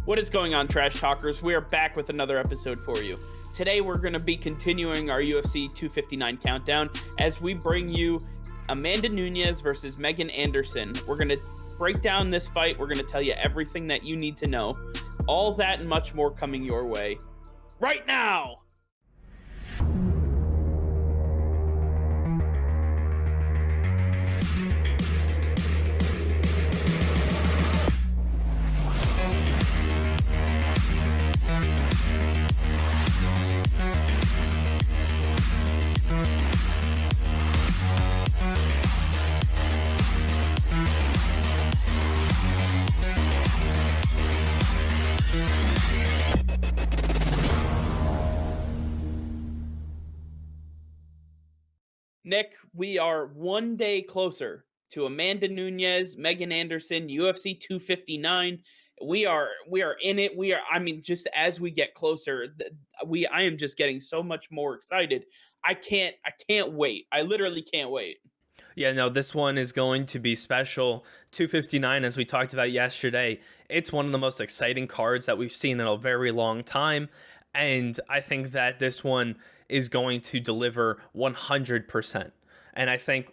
What is going on, Trash Talkers? We are back with another episode for you. Today, we're going to be continuing our UFC 259 countdown as we bring you Amanda Nunes versus Megan Anderson. We're going to break down this fight. We're going to tell you everything that you need to know. All that and much more coming your way right now. Nick, we are one day closer to Amanda Nunes, Megan Anderson, UFC 259. We are in it. Just as we get closer, I am just getting so much more excited. I can't wait. I literally can't wait. Yeah, no, this one is going to be special. 259, as we talked about yesterday, it's one of the most exciting cards that we've seen in a very long time. And I think that this one is going to deliver 100%. And I think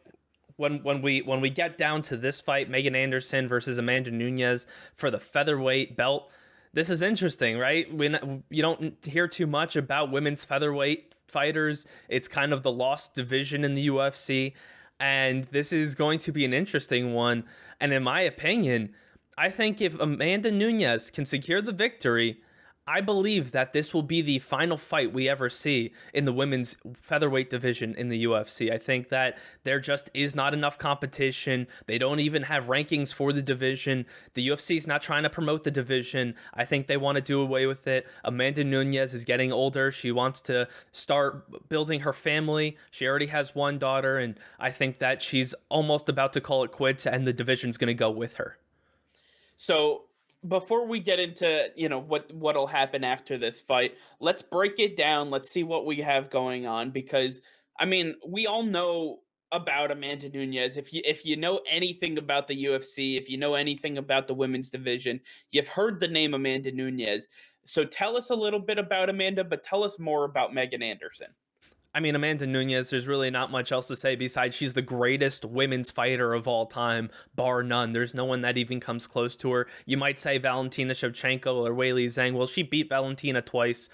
when we get down to this fight, Megan Anderson versus Amanda Nunes for the featherweight belt, this is interesting, right? You don't hear too much about women's featherweight fighters. It's kind of the lost division in the UFC. And this is going to be an interesting one. And in my opinion, I think if Amanda Nunes can secure the victory, I believe that this will be the final fight we ever see in the women's featherweight division in the UFC. I think that there just is not enough competition. They don't even have rankings for the division. The UFC is not trying to promote the division. I think they want to do away with it. Amanda Nunes is getting older. She wants to start building her family. She already has one daughter, and I think that she's almost about to call it quits, and the division's going to go with her. So before we get into what'll happen after this fight, let's break it down. Let's see what we have going on because we all know about Amanda Nunes. If you know anything about the UFC, if you know anything about the women's division, you've heard the name Amanda Nunes. So tell us a little bit about Amanda, but tell us more about Megan Anderson. I mean, Amanda Nunes, there's really not much else to say besides she's the greatest women's fighter of all time, bar none. There's no one that even comes close to her. You might say Valentina Shevchenko or Weili Zhang. Well, she beat Valentina twice.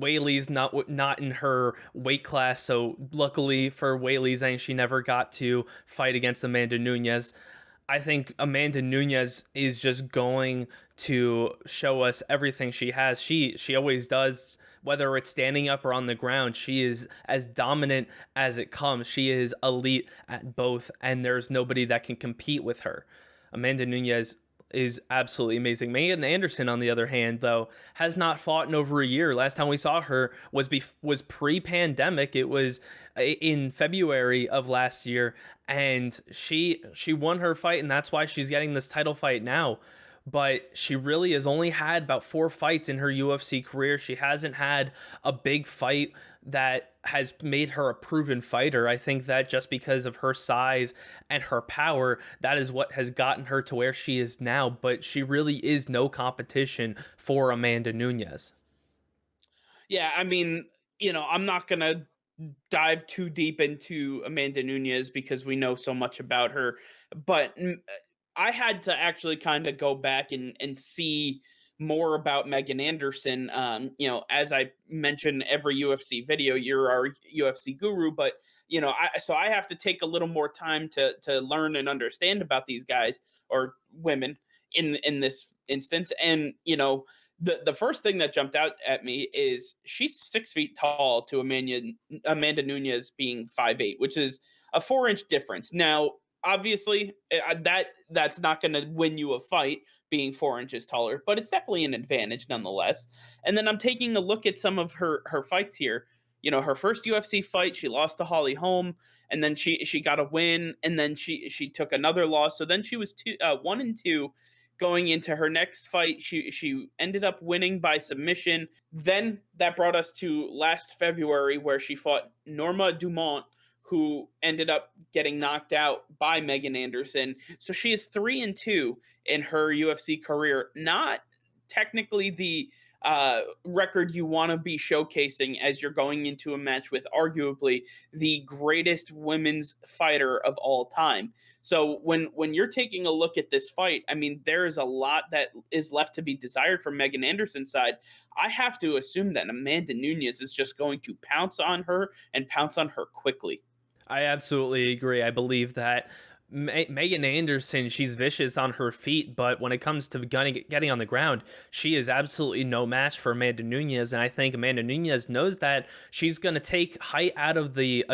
Weili's not in her weight class, so luckily for Weili Zhang, she never got to fight against Amanda Nunes. I think Amanda Nunes is just going to show us everything she has. She always does, whether it's standing up or on the ground. She is as dominant as it comes. She is elite at both, and there's nobody that can compete with her. Amanda Nunes is absolutely amazing. Megan Anderson, on the other hand, though, has not fought in over a year. Last time we saw her was pre-pandemic. It was in February of last year, and she won her fight, and that's why she's getting this title fight now. But she really has only had about 4 fights in her UFC career. She hasn't had a big fight that has made her a proven fighter. I think that just because of her size and her power, that is what has gotten her to where she is now. But she really is no competition for Amanda Nunes. Yeah, I'm not going to dive too deep into Amanda Nunes because we know so much about her, but I had to actually kind of go back and see more about Megan Anderson. As I mentioned every UFC video, you're our UFC guru, but I have to take a little more time to learn and understand about these guys or women in this instance. And the first thing that jumped out at me is she's 6 feet tall to Amanda Nunes being 5'8", which is a 4-inch difference. Now, obviously, that's not going to win you a fight being 4 inches taller, but it's definitely an advantage nonetheless. And then I'm taking a look at some of her fights here. Her first UFC fight, she lost to Holly Holm, and then she got a win, and then she took another loss. So then she was 1-2 going into her next fight. She ended up winning by submission. Then that brought us to last February, where she fought Norma Dumont, who ended up getting knocked out by Megan Anderson. So she is 3-2 in her UFC career. Not technically the record you want to be showcasing as you're going into a match with arguably the greatest women's fighter of all time. So when you're taking a look at this fight, I mean, there is a lot that is left to be desired from Megan Anderson's side. I have to assume that Amanda Nunes is just going to pounce on her and pounce on her quickly. I absolutely agree. I believe that Megan Anderson, she's vicious on her feet, but when it comes to getting on the ground, she is absolutely no match for Amanda Nunes. And I think Amanda Nunes knows that she's going to take height out of the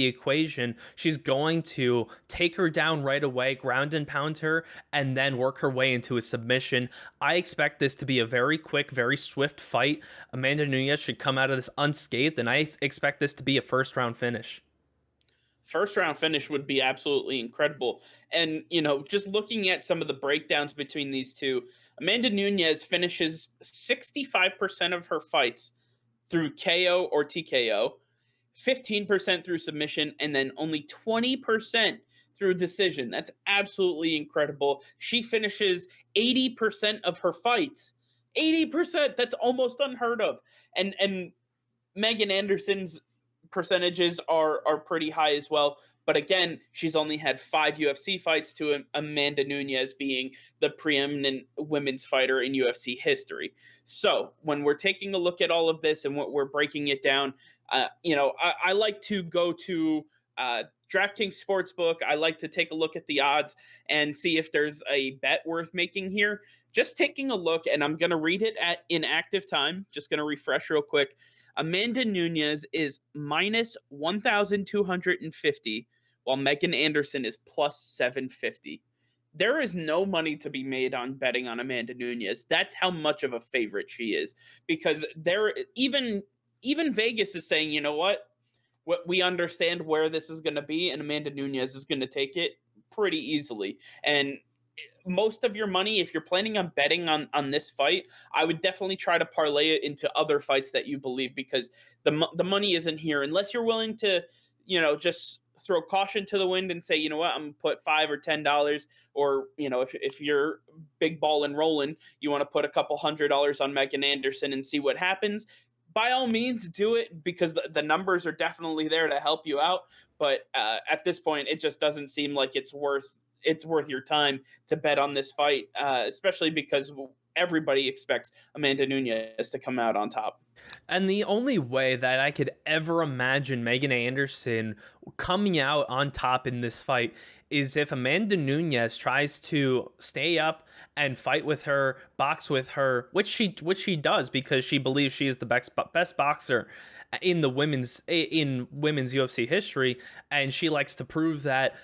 equation. She's going to take her down right away, ground and pound her, and then work her way into a submission. I expect this to be a very quick, very swift fight. Amanda Nunes should come out of this unscathed, and I expect this to be a first round finish. First round finish would be absolutely incredible. And, you know, just looking at some of the breakdowns between these two, Amanda Nunes finishes 65% of her fights through KO or TKO, 15% through submission, and then only 20% through decision. That's absolutely incredible. She finishes 80% of her fights. 80%, that's almost unheard of. And Megan Anderson's percentages are pretty high as well. But again, she's only had 5 UFC fights to Amanda Nunes being the preeminent women's fighter in UFC history. So when we're taking a look at all of this and what we're breaking it down, I like to go to DraftKings Sportsbook. I like to take a look at the odds and see if there's a bet worth making here. Just taking a look, and I'm going to read it at in active time. Just going to refresh real quick. Amanda Nunes is minus 1,250, while Megan Anderson is plus 750. There is no money to be made on betting on Amanda Nunes. That's how much of a favorite she is. Because there, even Vegas is saying, you know what we understand where this is going to be, and Amanda Nunes is going to take it pretty easily. And most of your money, if you're planning on betting on this fight, I would definitely try to parlay it into other fights that you believe, because the money isn't here unless you're willing to, just throw caution to the wind and say, you know what, I'm gonna put $5 or $10, or if you're big ball and rolling, you want to put a couple $100 on Megan Anderson and see what happens. By all means, do it, because the numbers are definitely there to help you out. But at this point, it just doesn't seem like it's worth your time to bet on this fight, especially because everybody expects Amanda Nunes to come out on top. And the only way that I could ever imagine Megan Anderson coming out on top in this fight is if Amanda Nunes tries to stay up and fight with her, box with her, which she does because she believes she is the best boxer in women's UFC history, and she likes to prove that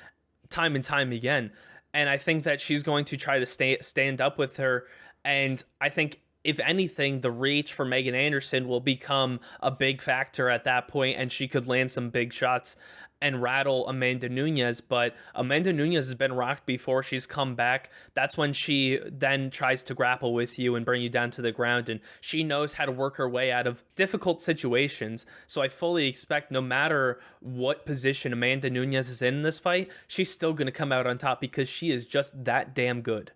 time and time again. And I think that she's going to try to stand up with her. And I think, if anything, the reach for Megan Anderson will become a big factor at that point, and she could land some big shots and rattle Amanda Nunes. But Amanda Nunes has been rocked before. She's come back. That's when she then tries to grapple with you and bring you down to the ground. And she knows how to work her way out of difficult situations. So I fully expect, no matter what position Amanda Nunes is in this fight, she's still going to come out on top because she is just that damn good.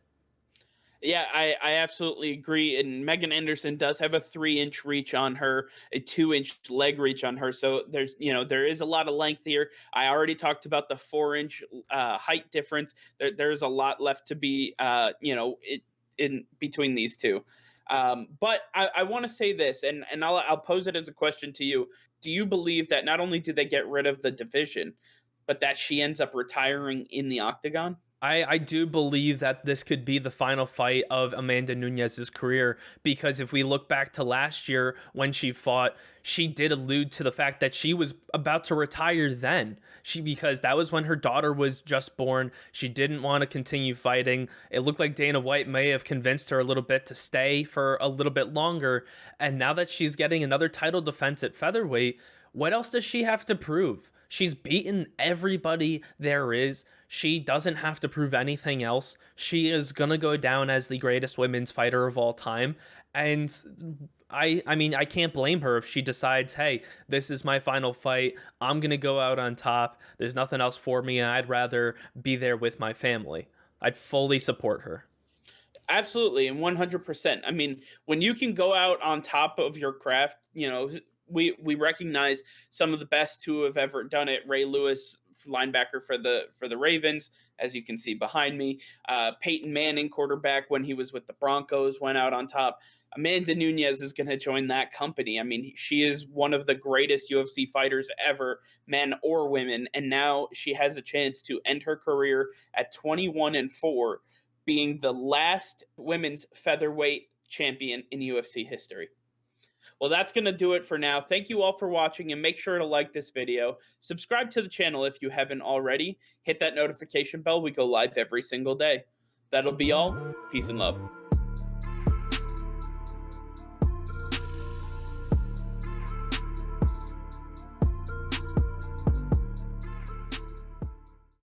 Yeah, I absolutely agree. And Megan Anderson does have a 3-inch reach on her, a 2-inch leg reach on her. So there is a lot of length here. I already talked about the 4-inch height difference. There's a lot left to be, in between these two. But I want to say this, and I'll pose it as a question to you. Do you believe that not only do they get rid of the division, but that she ends up retiring in the octagon? I do believe that this could be the final fight of Amanda Nunes' career, because if we look back to last year when she fought, she did allude to the fact that she was about to retire then. Because that was when her daughter was just born. She didn't want to continue fighting. It looked like Dana White may have convinced her a little bit to stay for a little bit longer. And now that she's getting another title defense at featherweight, what else does she have to prove? She's beaten everybody there is. She doesn't have to prove anything else. She is going to go down as the greatest women's fighter of all time. And I mean, I can't blame her if she decides, hey, this is my final fight. I'm going to go out on top. There's nothing else for me, and I'd rather be there with my family. I'd fully support her. Absolutely, and 100%. I mean, when you can go out on top of your craft, we recognize some of the best who have ever done it. Ray Lewis, linebacker for the Ravens, as you can see behind me. Peyton Manning, quarterback when he was with the Broncos, went out on top. Amanda Nunes is going to join that company. I mean, she is one of the greatest UFC fighters ever, men or women, and now she has a chance to end her career at 21-4, being the last women's featherweight champion in UFC history. Well, that's going to do it for now. Thank you all for watching, and make sure to like this video. Subscribe to the channel if you haven't already. Hit that notification bell. We go live every single day. That'll be all. Peace and love.